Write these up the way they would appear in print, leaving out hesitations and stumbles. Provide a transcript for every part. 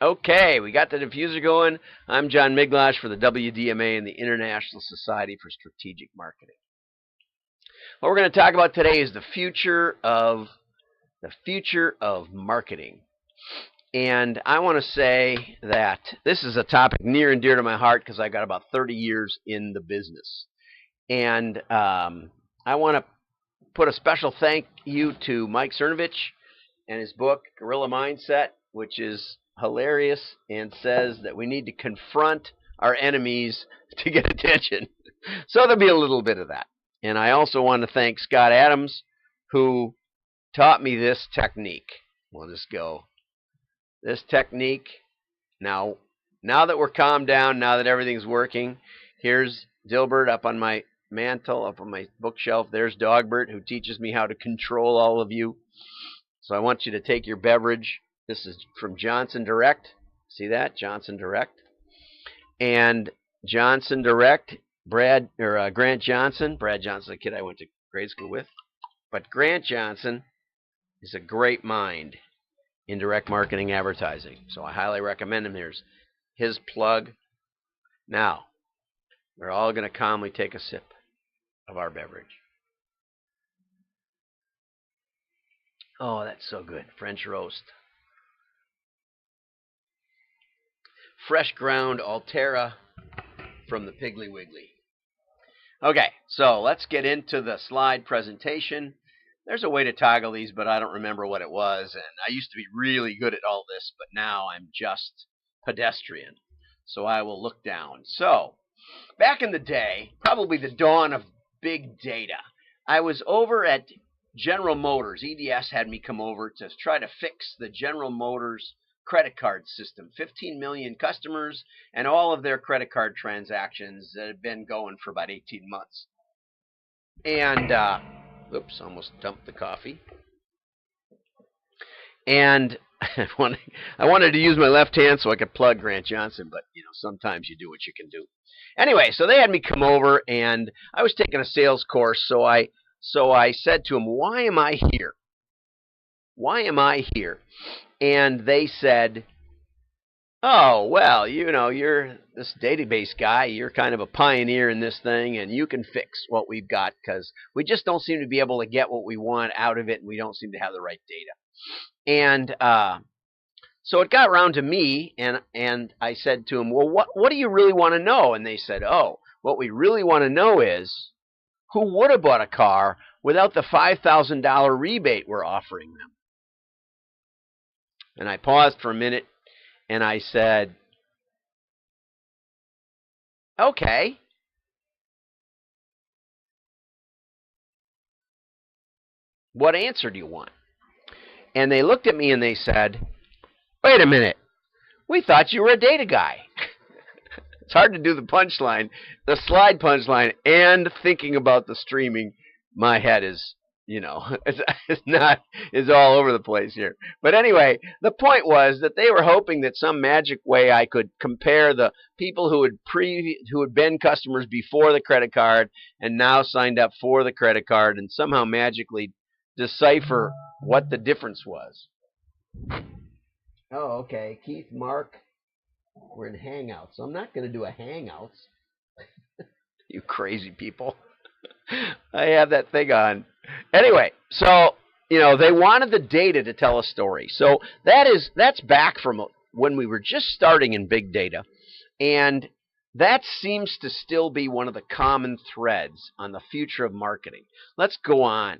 Okay, we got the diffuser going. I'm John Miglautsch for the WDMA and the International Society for Strategic Marketing. What we're going to talk about today is the future of marketing. And I want to say that this is a topic near and dear to my heart because I got about 30 years in the business. And I want to put a special thank you to Mike Cernovich and his book, Guerrilla Mindset, which is hilarious and says that we need to confront our enemies to get attention. So there'll be a little bit of that. And I also want to thank Scott Adams, who taught me this technique. We'll just go. This technique. Now that we're calmed down, now that everything's working, here's Dilbert up on my mantle, up on my bookshelf. There's Dogbert, who teaches me how to control all of you. So I want you to take your beverage. This is from Johnson Direct. See that? Johnson Direct. And Johnson Direct, Grant Johnson. Brad Johnson's a kid I went to grade school with. But Grant Johnson is a great mind in direct marketing advertising. So I highly recommend him. Here's his plug. Now, we're all going to calmly take a sip of our beverage. Oh, that's so good. French roast. Fresh ground Altera from the Piggly Wiggly. Okay, so let's get into the slide presentation. There's a way to toggle these, but I don't remember what it was. And I used to be really good at all this, but now I'm just pedestrian. So I will look down. So back in the day, probably the dawn of big data, I was over at General Motors. EDS had me come over to try to fix the General Motors credit card system. 15 million customers and all of their credit card transactions that had been going for about 18 months. And, oops, almost dumped the coffee. And I wanted to use my left hand so I could plug Grant Johnson, but, sometimes you do what you can do. Anyway, so they had me come over, and I was taking a sales course, so I said to them, why am I here? Why am I here? And they said, oh, well, you're this database guy. You're kind of a pioneer in this thing, and you can fix what we've got because we just don't seem to be able to get what we want out of it, and we don't seem to have the right data. And so it got around to me, and I said to them, well, what do you really want to know? And they said, oh, what we really want to know is who would have bought a car without the $5,000 rebate we're offering them. And I paused for a minute, and I said, okay. What answer do you want? And they looked at me and they said, wait a minute. We thought you were a data guy. It's hard to do the punchline, the slide punchline, and thinking about the streaming. My head is, is all over the place here. But anyway, the point was that they were hoping that some magic way I could compare the people who had been customers before the credit card and now signed up for the credit card and somehow magically decipher what the difference was. Oh, okay. Keith, Mark, we're in Hangouts. So I'm not going to do a Hangouts. You crazy people. I have that thing on. Anyway, so, they wanted the data to tell a story. So that's back from when we were just starting in big data. And that seems to still be one of the common threads on the future of marketing. Let's go on.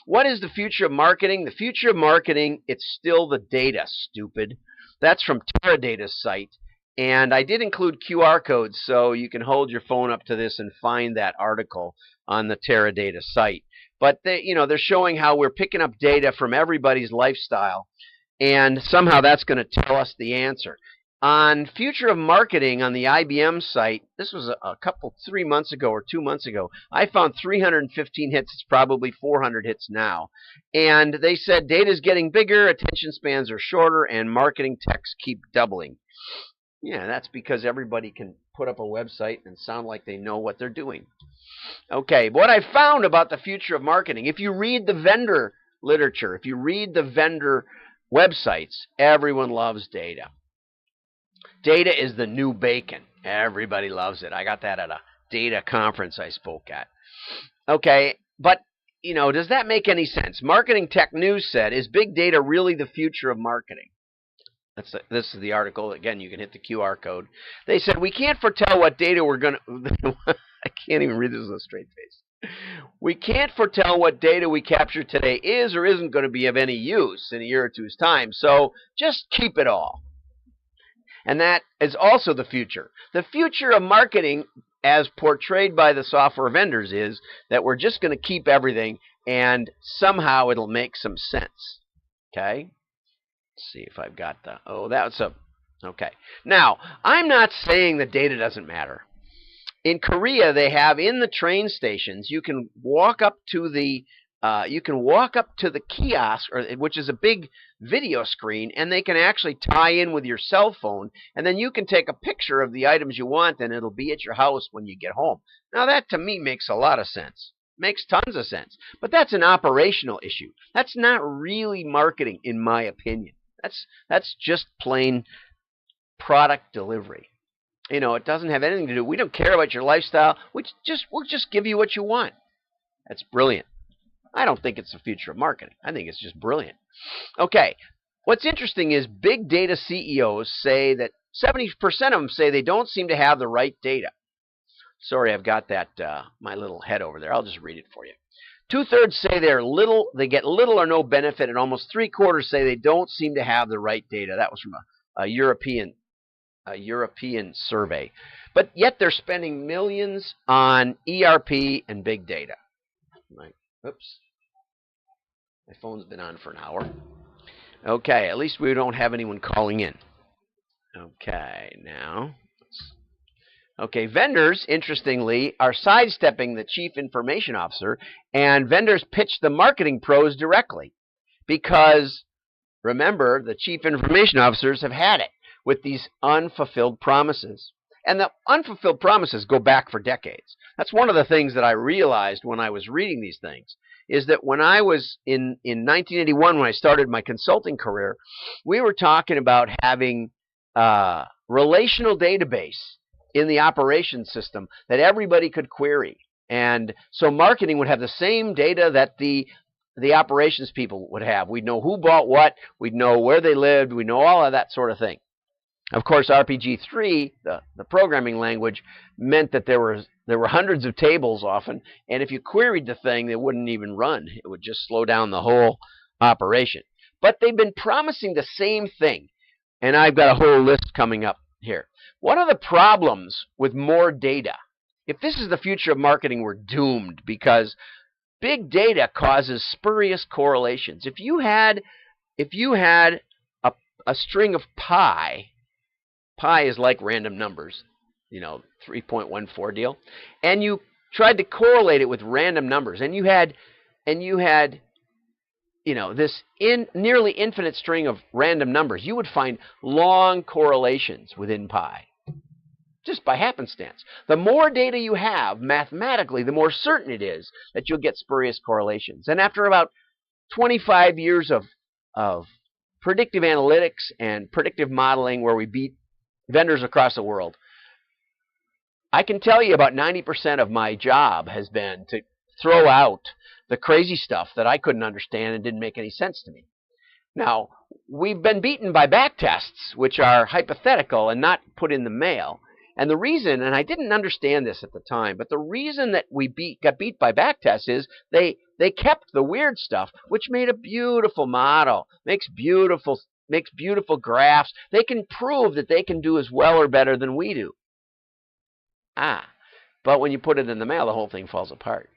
What is the future of marketing? The future of marketing, it's still the data, stupid. That's from Teradata's site. And I did include QR codes, so you can hold your phone up to this and find that article on the Teradata site. But they're showing how we're picking up data from everybody's lifestyle, and somehow that's going to tell us the answer. On Future of Marketing on the IBM site, this was 3 months ago or 2 months ago, I found 315 hits. It's probably 400 hits now. And they said data is getting bigger, attention spans are shorter, and marketing texts keep doubling. Yeah, that's because everybody can put up a website and sound like they know what they're doing. Okay, what I found about the future of marketing, if you read the vendor literature, if you read the vendor websites, everyone loves data. Data is the new bacon. Everybody loves it. I got that at a data conference I spoke at. Okay, but, does that make any sense? Marketing Tech News said, is big data really the future of marketing? This is the article. Again, you can hit the QR code. They said, we can't foretell what data we're going to... I can't even read this with a straight face. We can't foretell what data we capture today is or isn't going to be of any use in a year or two's time, so just keep it all. And that is also the future. The future of marketing, as portrayed by the software vendors, is that we're just going to keep everything and somehow it'll make some sense. Okay? Let's see if I've got the... Oh, that's a... Okay. Now, I'm not saying that data doesn't matter. In Korea, they have in the train stations, you can walk up to the kiosk, which is a big video screen, and they can actually tie in with your cell phone, and then you can take a picture of the items you want, and it'll be at your house when you get home. Now, that to me makes a lot of sense. Makes tons of sense. But that's an operational issue. That's not really marketing, in my opinion. That's just plain product delivery. It doesn't have anything to do. We don't care about your lifestyle. We'll just give you what you want. That's brilliant. I don't think it's the future of marketing. I think it's just brilliant. Okay. What's interesting is big data CEOs say that 70% of them say they don't seem to have the right data. Sorry, I've got that my little head over there. I'll just read it for you. 2/3 say they get little or no benefit, and almost 3/4 say they don't seem to have the right data. That was from a European survey. But yet they're spending millions on ERP and big data. Right. Oops. My phone's been on for an hour. Okay, at least we don't have anyone calling in. Okay, now. Okay, vendors, interestingly, are sidestepping the chief information officer, and vendors pitch the marketing pros directly. Because, remember, the chief information officers have had it with these unfulfilled promises. And the unfulfilled promises go back for decades. That's one of the things that I realized when I was reading these things, is that when I was in 1981, when I started my consulting career, we were talking about having a relational database in the operations system that everybody could query. And so marketing would have the same data that the operations people would have. We'd know who bought what, we'd know where they lived, we'd know all of that sort of thing. Of course, RPG3, the programming language, meant that there were hundreds of tables often, and if you queried the thing, it wouldn't even run. It would just slow down the whole operation. But they've been promising the same thing, and I've got a whole list coming up here. One of the problems with more data, if this is the future of marketing, we're doomed, because big data causes spurious correlations. If you had a string of pi is like random numbers, 3.14 deal, and you tried to correlate it with random numbers, and you had this nearly infinite string of random numbers, you would find long correlations within pi, just by happenstance. The more data you have, mathematically, the more certain it is that you'll get spurious correlations. And after about 25 years of predictive analytics and predictive modeling, where we beat vendors across the world, I can tell you about 90% of my job has been to throw out the crazy stuff that I couldn't understand and didn't make any sense to me. Now, we've been beaten by back tests, which are hypothetical and not put in the mail. And the reason, and I didn't understand this at the time, but the reason that we got beat by back tests is they kept the weird stuff, which made a beautiful model, makes beautiful graphs. They can prove that they can do as well or better than we do. But when you put it in the mail, the whole thing falls apart.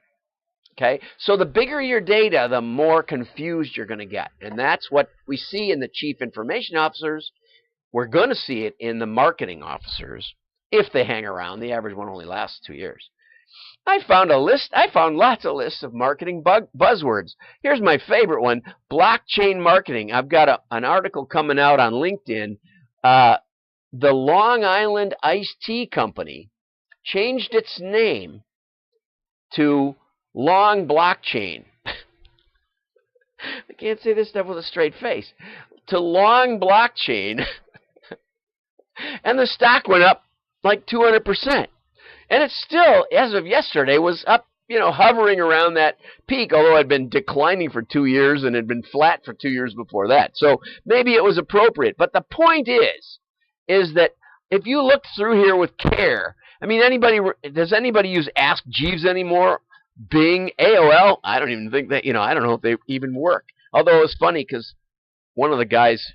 Okay? So the bigger your data, the more confused you're going to get. And that's what we see in the chief information officers. We're going to see it in the marketing officers if they hang around. The average one only lasts 2 years. I found lots of lists of marketing buzzwords. Here's my favorite one, blockchain marketing. I've got an article coming out on LinkedIn. The Long Island Iced Tea Company changed its name to Long Blockchain. I can't say this stuff with a straight face. To Long Blockchain. And the stock went up like 200%. And it still, as of yesterday, was up, hovering around that peak, although it had been declining for 2 years and had been flat for 2 years before that. So maybe it was appropriate. But the point is that if you look through here with care, I mean, does anybody use Ask Jeeves anymore? Bing, AOL? I don't even think that, I don't know if they even work. Although it was funny because one of the guys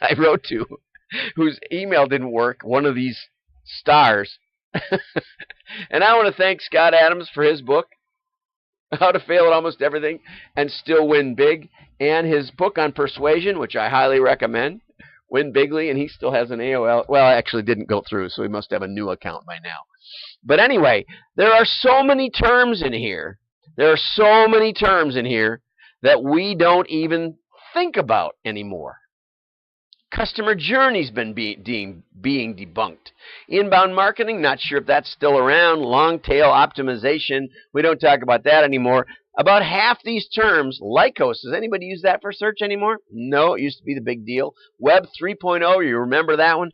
I wrote to, whose email didn't work, one of these stars. And I want to thank Scott Adams for his book, How to Fail at Almost Everything and Still Win Big, and his book on persuasion, which I highly recommend, Win Bigly, and he still has an AOL. Well, I actually didn't go through, so he must have a new account by now. But anyway, there are so many terms in here. There are so many terms in here that we don't even think about anymore. Customer journey's been being debunked. Inbound marketing, not sure if that's still around. Long tail optimization, we don't talk about that anymore. About half these terms, Lycos, does anybody use that for search anymore? No, it used to be the big deal. Web 3.0, you remember that one?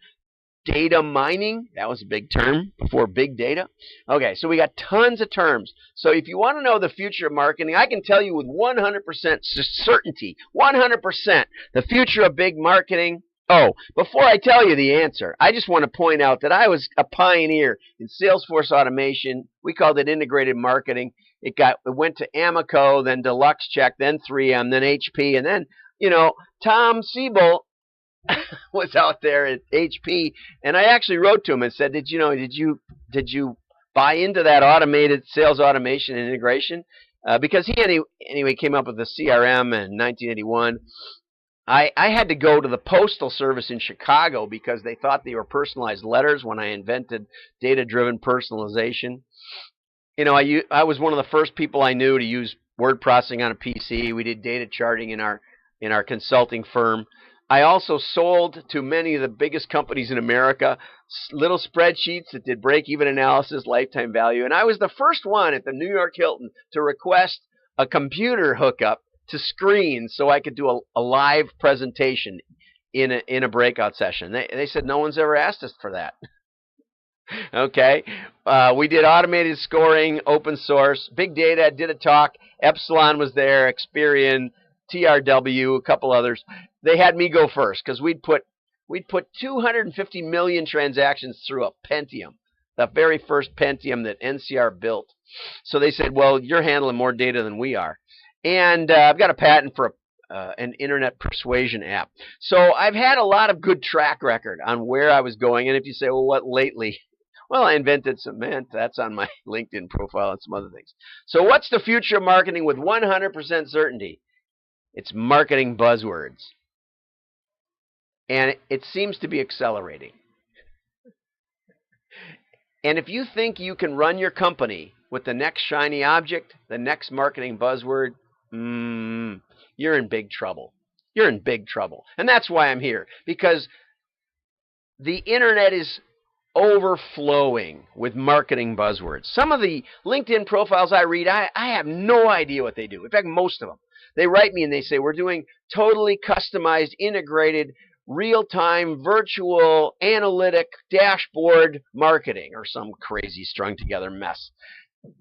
Data mining, that was a big term before big data. Okay, so we got tons of terms. So if you want to know the future of marketing, I can tell you with 100% certainty, 100%, the future of big marketing. Oh, before I tell you the answer, I just want to point out that I was a pioneer in Salesforce automation. We called it integrated marketing. It went to Amico, then Deluxe Check, then 3M, then HP, and then, Tom Siebel was out there at HP, and I actually wrote to him and said, did you buy into that automated sales automation and integration? Because he anyway came up with the CRM in 1981. I had to go to the Postal Service in Chicago because they thought they were personalized letters when I invented data-driven personalization. I was one of the first people I knew to use word processing on a PC. We did data charting in our consulting firm. I also sold to many of the biggest companies in America little spreadsheets that did break-even analysis, lifetime value. And I was the first one at the New York Hilton to request a computer hookup to screen so I could do a live presentation in a breakout session. They said no one's ever asked us for that. Okay, we did automated scoring, open source, big data. Did a talk. Epsilon was there, Experimen, TRW, a couple others. They had me go first because we'd put 250 million transactions through a Pentium, the very first Pentium that NCR built. So they said, well, you're handling more data than we are. And I've got a patent for an internet persuasion app. So I've had a lot of good track record on where I was going. And if you say, well, what lately? Well, I invented cement. That's on my LinkedIn profile and some other things. So what's the future of marketing with 100% certainty? It's marketing buzzwords. And it seems to be accelerating. And if you think you can run your company with the next shiny object, the next marketing buzzword, you're in big trouble. You're in big trouble. And that's why I'm here. Because the internet is overflowing with marketing buzzwords. Some of the LinkedIn profiles I read, I have no idea what they do. In fact, most of them. They write me and they say, we're doing totally customized, integrated, real-time, virtual, analytic, dashboard marketing, or some crazy strung-together mess.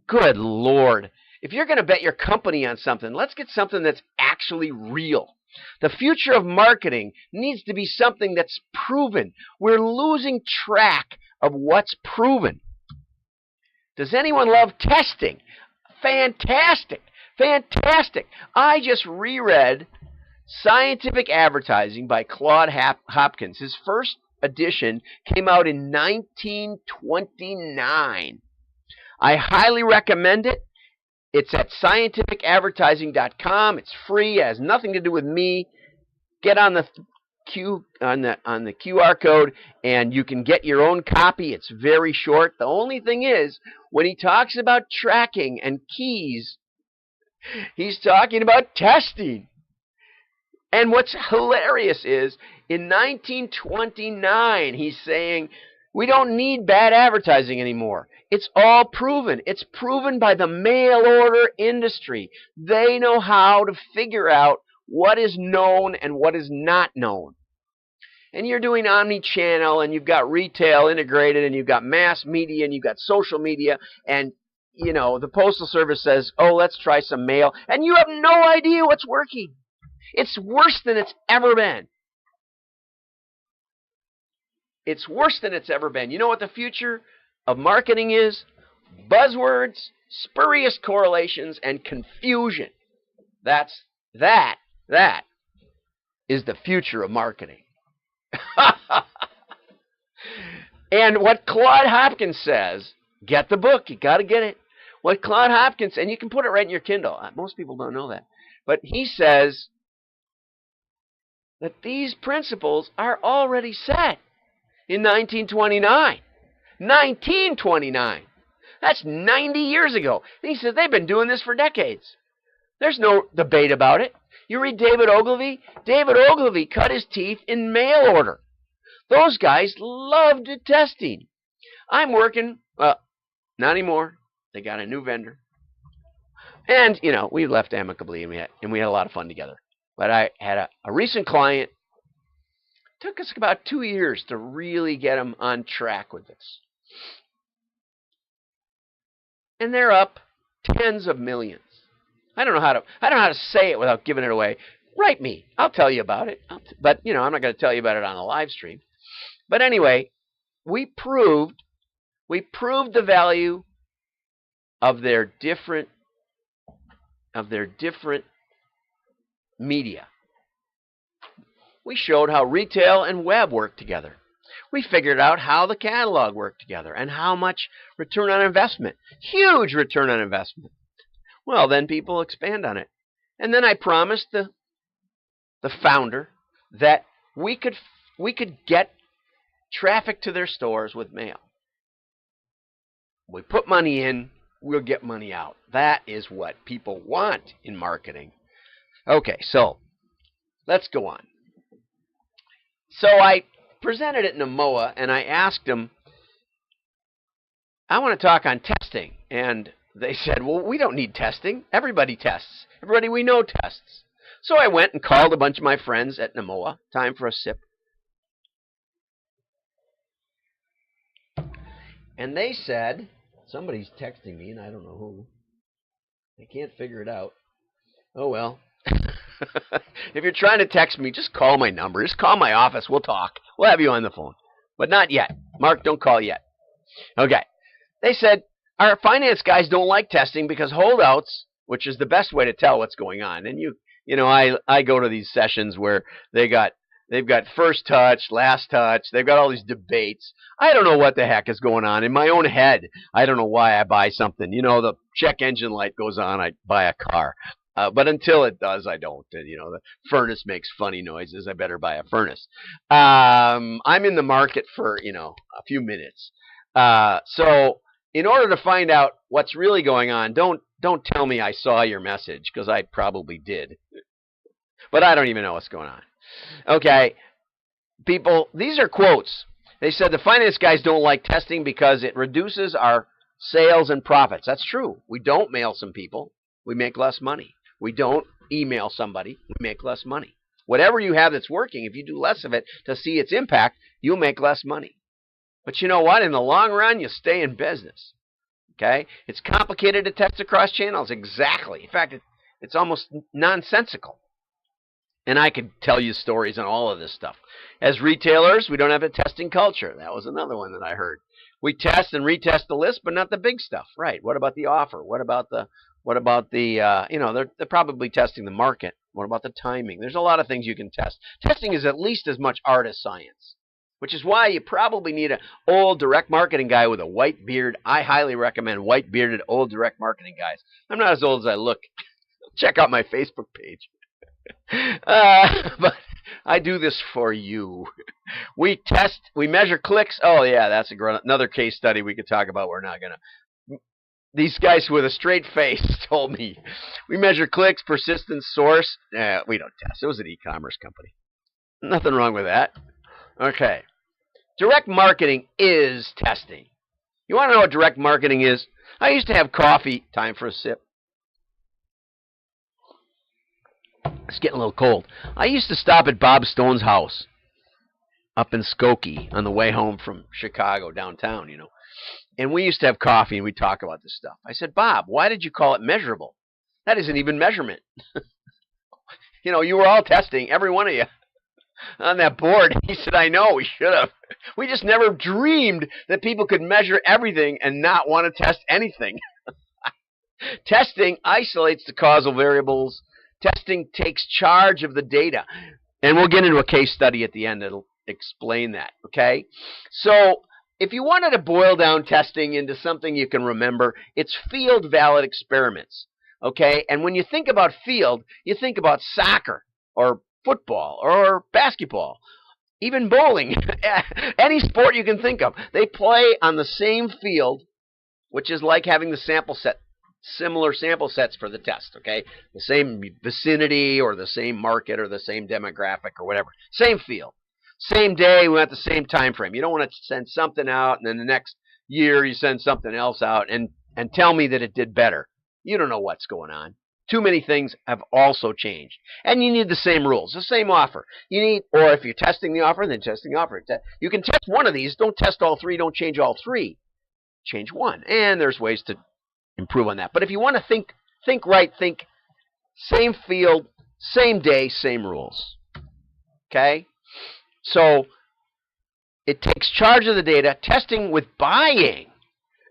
Good Lord. If you're going to bet your company on something, let's get something that's actually real. The future of marketing needs to be something that's proven. We're losing track of what's proven. Does anyone love testing? Fantastic. Fantastic. I just reread Scientific Advertising by Claude Hopkins. His first edition came out in 1929. I highly recommend it. It's at scientificadvertising.com. It's free. It has nothing to do with me. Get on the QR code and you can get your own copy. It's very short. The only thing is, when he talks about tracking and keys, he's talking about testing. And what's hilarious is, in 1929, he's saying, we don't need bad advertising anymore. It's all proven. It's proven by the mail order industry. They know how to figure out what is known and what is not known. and you're doing omni-channel, and you've got retail integrated, and you've got mass media, and you've got social media, and you know, the Postal Service says, oh, let's try some mail, and you have no idea what's working. It's worse than it's ever been. It's worse than it's ever been. You know what the future of marketing is? Buzzwords, spurious correlations, and confusion. That is the future of marketing. And what Claude Hopkins says, get the book, you got to get it. What Claude Hopkins, and you can put it right in your Kindle. Most people don't know that. But he says that these principles are already set in 1929. 1929. That's 90 years ago. And he says they've been doing this for decades. There's no debate about it. You read David Ogilvy? David Ogilvy cut his teeth in mail order. Those guys loved testing. I'm working, well, not anymore. They got a new vendor. And, you know, we left amicably, and we had a lot of fun together. But I had a recent client. It took us about 2 years to really get them on track with this. And they're up tens of millions. I don't know how to say it without giving it away. Write me. I'll tell you about it. But, you know, I'm not going to tell you about it on the live stream. But anyway, we proved the value of their different media. We showed how retail and web work together. We figured out how the catalog worked together and how much return on investment. Huge return on investment. Well, then people expand on it. And then I promised the founder that we could get traffic to their stores with mail. We put money in, we'll get money out. That is what people want in marketing. Okay, so let's go on. So I presented it in a MOA, and I asked them, I want to talk on testing. And they said, well, we don't need testing. Everybody tests. Everybody we know tests. So I went and called a bunch of my friends at Namoa. Time for a sip. And they said, somebody's texting me, and I don't know who. I can't figure it out. Oh, well. If you're trying to text me, just call my number. Just call my office. We'll talk. We'll have you on the phone. But not yet. Mark, don't call yet. Okay. They said, our finance guys don't like testing because holdouts, which is the best way to tell what's going on. And you know, I go to these sessions where they've got first touch, last touch. They've got all these debates. I don't know what the heck is going on in my own head. I don't know why I buy something. You know, the check engine light goes on, I buy a car. But until it does, I don't. And, you know, the furnace makes funny noises. I better buy a furnace. I'm in the market for, you know, a few minutes. So in order to find out what's really going on, don't tell me I saw your message, because I probably did. But I don't even know what's going on. Okay, people, these are quotes. They said the finance guys don't like testing because it reduces our sales and profits. That's true. We don't mail some people. We make less money. We don't email somebody. We make less money. Whatever you have that's working, if you do less of it to see its impact, you'll make less money. But you know what? In the long run, you stay in business. Okay? It's complicated to test across channels. Exactly. In fact, it's almost nonsensical. And I could tell you stories on all of this stuff. As retailers, we don't have a testing culture. That was another one that I heard. We test and retest the list, but not the big stuff. Right. What about the offer? What about the you know, they're probably testing the market. What about the timing? There's a lot of things you can test. Testing is at least as much art as science, which is why you probably need an old direct marketing guy with a white beard. I highly recommend white bearded old direct marketing guys. I'm not as old as I look. Check out my Facebook page. But I do this for you. We test, we measure clicks. Oh yeah, that's another case study we could talk about. We're not gonna. These guys with a straight face told me we measure clicks, persistence, source. We don't test. It was an e-commerce company. Nothing wrong with that. Okay, direct marketing is testing. You want to know what direct marketing is? I used to have coffee. Time for a sip. It's getting a little cold. I used to stop at Bob Stone's house up in Skokie on the way home from Chicago downtown, you know. And we used to have coffee and we'd talk about this stuff. I said, Bob, why did you call it measurable? That isn't even measurement. You know, you were all testing, every one of you, on that board. He said, I know, we should have. We just never dreamed that people could measure everything and not want to test anything. Testing isolates the causal variables. Testing takes charge of the data. And we'll get into a case study at the end that'll explain that, okay? So if you wanted to boil down testing into something you can remember, it's field valid experiments, okay? And when you think about field, you think about soccer or football or basketball, even bowling, any sport you can think of. They play on the same field, which is like having the sample set, similar sample sets for the test, okay? The same vicinity or the same market or the same demographic or whatever. Same field. Same day, we want the same time frame. You don't want to send something out and then the next year you send something else out and tell me that it did better. You don't know what's going on. Too many things have also changed. And you need the same rules, the same offer. You need, or if you're testing the offer, then testing the offer. You can test one of these. Don't test all three. Don't change all three. Change one. And there's ways to improve on that. But if you want to think right, think same field, same day, same rules. Okay? So it takes charge of the data. Testing with buying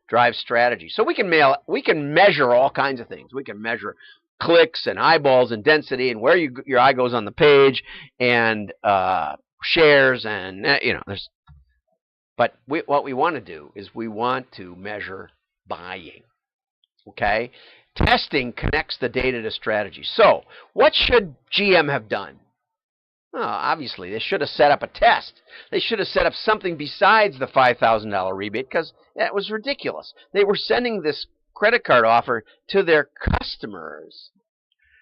drives strategy. So we can measure all kinds of things. We can measure clicks and eyeballs and density and where your eye goes on the page and shares and you know. But what we want to do is we want to measure buying. Okay, testing connects the data to strategy. So what should GM have done? Well, obviously, they should have set up a test. They should have set up something besides the $5,000 rebate because that was ridiculous. They were sending this credit card offer to their customers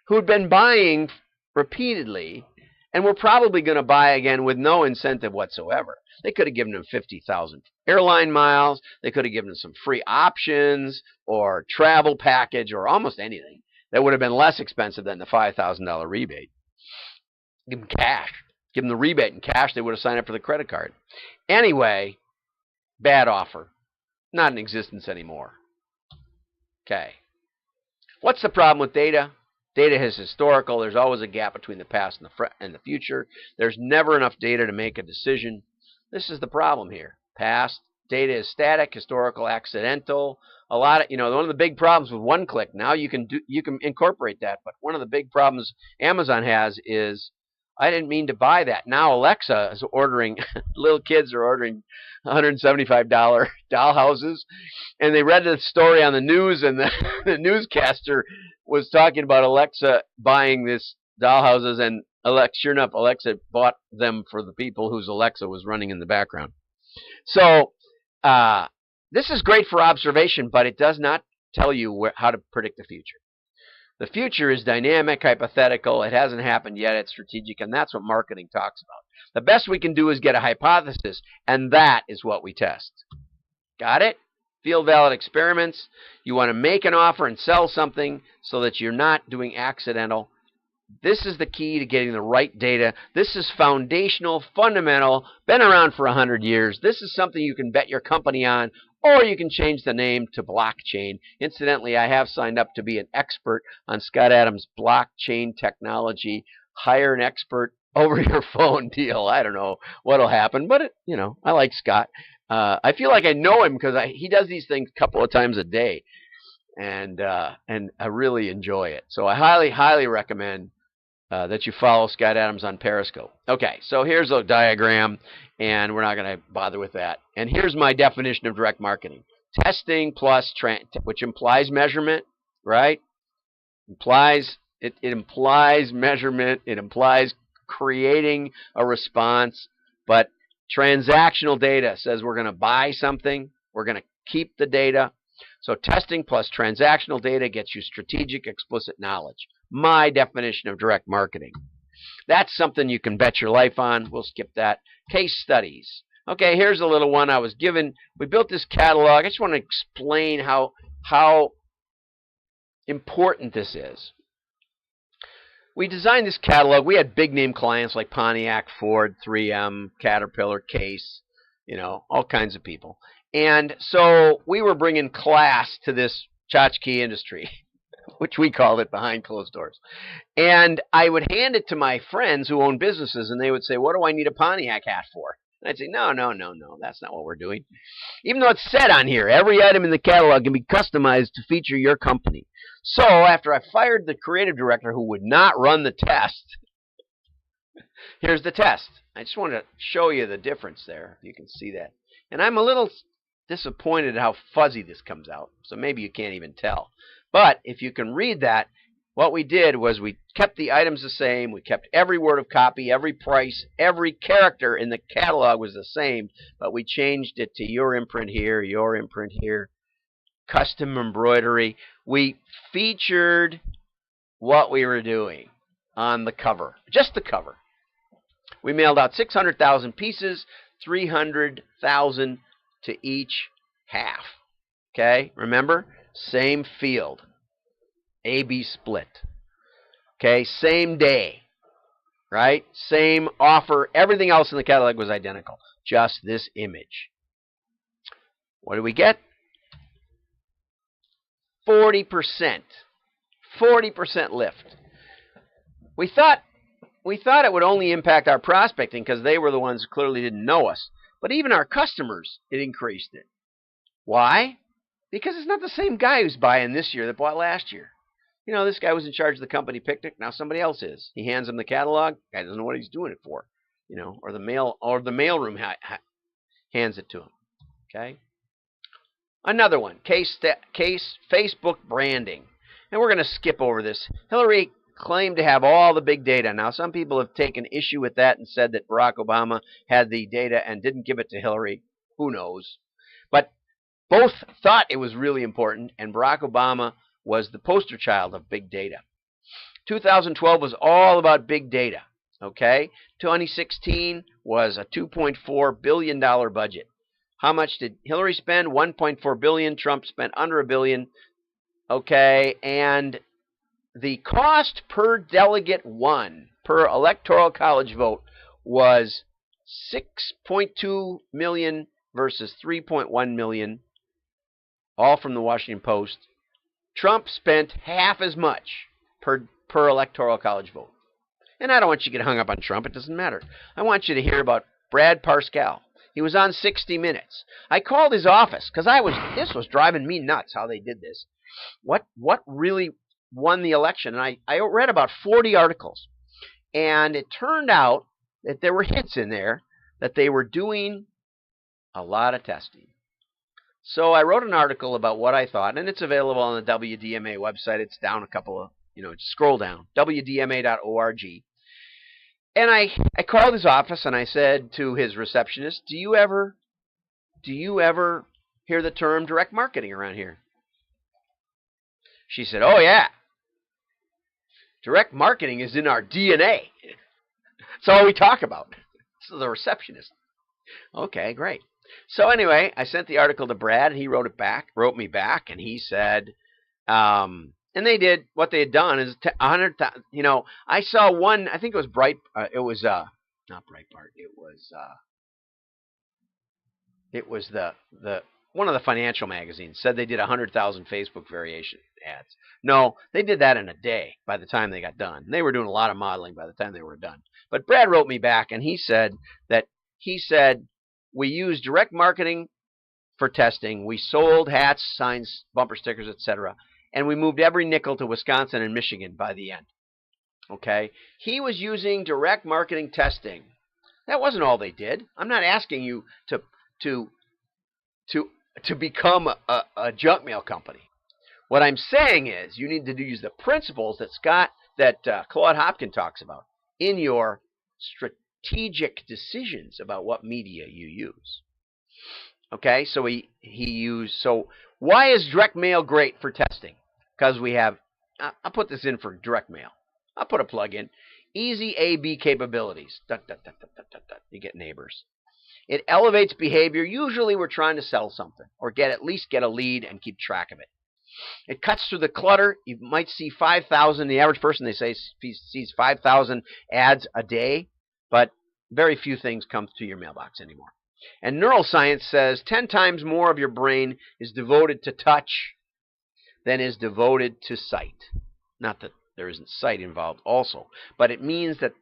who had been buying repeatedly and were probably going to buy again with no incentive whatsoever. They could have given them 50,000 airline miles. They could have given them some free options or travel package or almost anything that would have been less expensive than the $5,000 rebate. Give them cash. Give them the rebate in cash. They would have signed up for the credit card. Anyway, bad offer. Not in existence anymore. Okay. What's the problem with data? Data is historical. There's always a gap between the past and the future. There's never enough data to make a decision. This is the problem here. Past data is static, historical, accidental. A lot of, one of the big problems with one click, now you can incorporate that, but one of the big problems Amazon has is I didn't mean to buy that. Now Alexa is ordering, little kids are ordering $175 dollhouses, and they read the story on the news, and the newscaster was talking about Alexa buying this dollhouses, and sure enough, Alexa bought them for the people whose Alexa was running in the background. So this is great for observation, but it does not tell you how to predict the future. The future is dynamic, hypothetical. It hasn't happened yet. It's strategic, and that's what marketing talks about. The best we can do is get a hypothesis, and that is what we test. Got it? Field valid experiments. You want to make an offer and sell something so that you're not doing accidental. This is the key to getting the right data. This is foundational, fundamental, been around for 100 years. This is something you can bet your company on, or you can change the name to blockchain. Incidentally, I have signed up to be an expert on Scott Adams' blockchain technology. Hire an expert over your phone deal. I don't know what'll happen, but I like Scott. I feel like I know him because he does these things a couple of times a day, and I really enjoy it. So I highly, highly recommend that you follow Scott Adams on Periscope. Okay, so here's a diagram, and we're not going to bother with that. And here's my definition of direct marketing. Testing plus, which implies measurement, right? It implies measurement. It implies creating a response. But transactional data says we're going to buy something. We're going to keep the data. So testing plus transactional data gets you strategic, explicit knowledge. My definition of direct marketing. That's something you can bet your life on. We'll skip that. Case studies. Okay, here's a little one I was given. We built this catalog. I just want to explain how important this is. we designed this catalog. We had big name clients like Pontiac, Ford, 3M, Caterpillar, Case, you know, all kinds of people. And so we were bringing class to this tchotchke industry, which we called it behind closed doors. And I would hand it to my friends who own businesses, and they would say, what do I need a Pontiac hat for? And I'd say, no, that's not what we're doing. Even though it's said on here, every item in the catalog can be customized to feature your company. So after I fired the creative director who would not run the test, here's the test. I just want to show you the difference there. You can see that. And I'm a little disappointed at how fuzzy this comes out. So maybe you can't even tell. But if you can read that, what we did was we kept the items the same. We kept every word of copy, every price, every character in the catalog was the same. But we changed it to your imprint here, custom embroidery. We featured what we were doing on the cover, just the cover. We mailed out 600,000 pieces, 300,000 to each half. Okay, remember? Same field. A-B split. Okay, same day. Right? Same offer. Everything else in the catalog was identical. Just this image. What do we get? 40%. 40% lift. We thought it would only impact our prospecting because they were the ones who clearly didn't know us. But even our customers, it increased it. Why? Because it's not the same guy who's buying this year that bought last year. You know, this guy was in charge of the company picnic. Now somebody else is. He hands him the catalog. Guy doesn't know what he's doing it for. You know, or the mailroom hands it to him. Okay. Another one. Case Facebook branding. And we're going to skip over this. Hillary claimed to have all the big data. Now, some people have taken issue with that and said that Barack Obama had the data and didn't give it to Hillary. Who knows? But both thought it was really important, and Barack Obama was the poster child of big data. 2012 was all about big data. Okay? 2016 was a $2.4 billion budget. How much did Hillary spend? $1.4 billion. Trump spent under $1 billion. Okay, and the cost per delegate won, per electoral college vote, was $6.2 million versus $3.1 million, all from the Washington Post. Trump spent half as much per electoral college vote. And I don't want you to get hung up on Trump. It doesn't matter. I want you to hear about Brad Parscale. He was on 60 Minutes. I called his office because this was driving me nuts how they did this. What really won the election? And I read about 40 articles. And it turned out that there were hints in there that they were doing a lot of testing. So I wrote an article about what I thought, and it's available on the WDMA website. It's down a couple of, just scroll down, wdma.org. And I called his office and I said to his receptionist, do you ever hear the term direct marketing around here? She said, oh yeah. Direct marketing is in our DNA. That's all we talk about. This is the receptionist. Okay, great. So anyway, I sent the article to Brad, and he wrote me back, and he said, and they did what they had done is 100,000. I saw one. I think it was not Breitbart. It was the one of the financial magazines said they did 100,000 Facebook variation ads. No, they did that in a day by the time they got done. They were doing a lot of modeling by the time they were done. But Brad wrote me back, and he said we used direct marketing for testing. We sold hats, signs, bumper stickers, etc. And we moved every nickel to Wisconsin and Michigan by the end. Okay? He was using direct marketing testing. That wasn't all they did. I'm not asking you to become a junk mail company. What I'm saying is you need to use the principles that Claude Hopkins talks about in your strategic decisions about what media you use. Okay, so so why is direct mail great for testing? Because we have, I'll put this in for direct mail. I'll put a plug in. Easy A/B capabilities. You get neighbors. It elevates behavior. Usually we're trying to sell something or at least get a lead and keep track of it. It cuts through the clutter. You might see 5,000. The average person, they say, sees 5,000 ads a day, but very few things come to your mailbox anymore. And neuroscience says 10 times more of your brain is devoted to touch than is devoted to sight. Not that there isn't sight involved also, but it means that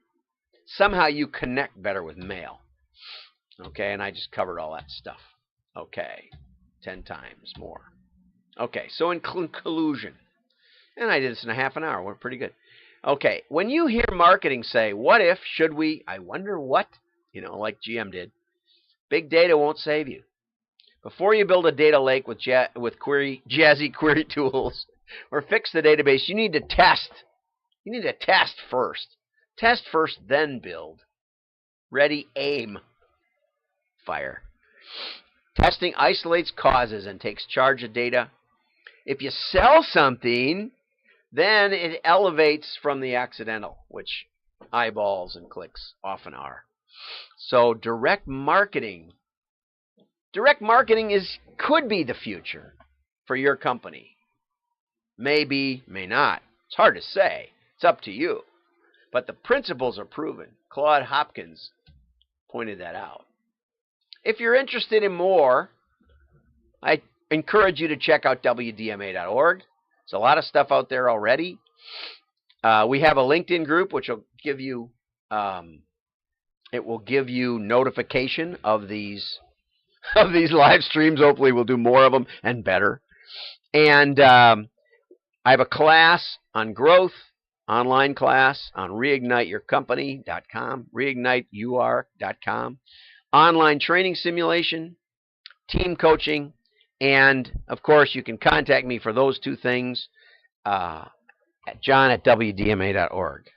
somehow you connect better with mail. Okay, and I just covered all that stuff. Okay, 10 times more. Okay, so in conclusion, and I did this in a half an hour. We're pretty good. Okay, when you hear marketing say, what if, should we, I wonder what, like GM did, big data won't save you. Before you build a data lake with jazzy query tools or fix the database, you need to test. You need to test first. Test first, then build. Ready, aim, fire. Testing isolates causes and takes charge of data. If you sell something, then it elevates from the accidental, which eyeballs and clicks often are. So direct marketing could be the future for your company. Maybe, may not. It's hard to say. It's up to you. But the principles are proven. Claude Hopkins pointed that out. If you're interested in more, I encourage you to check out WDMA.org. There's a lot of stuff out there already. We have a LinkedIn group which will give you notification of these live streams. Hopefully we'll do more of them and better. And I have a class on growth, online class on reigniteyourcompany.com, reigniteyur.com, online training simulation, team coaching, and of course you can contact me for those two things at john@wdma.org.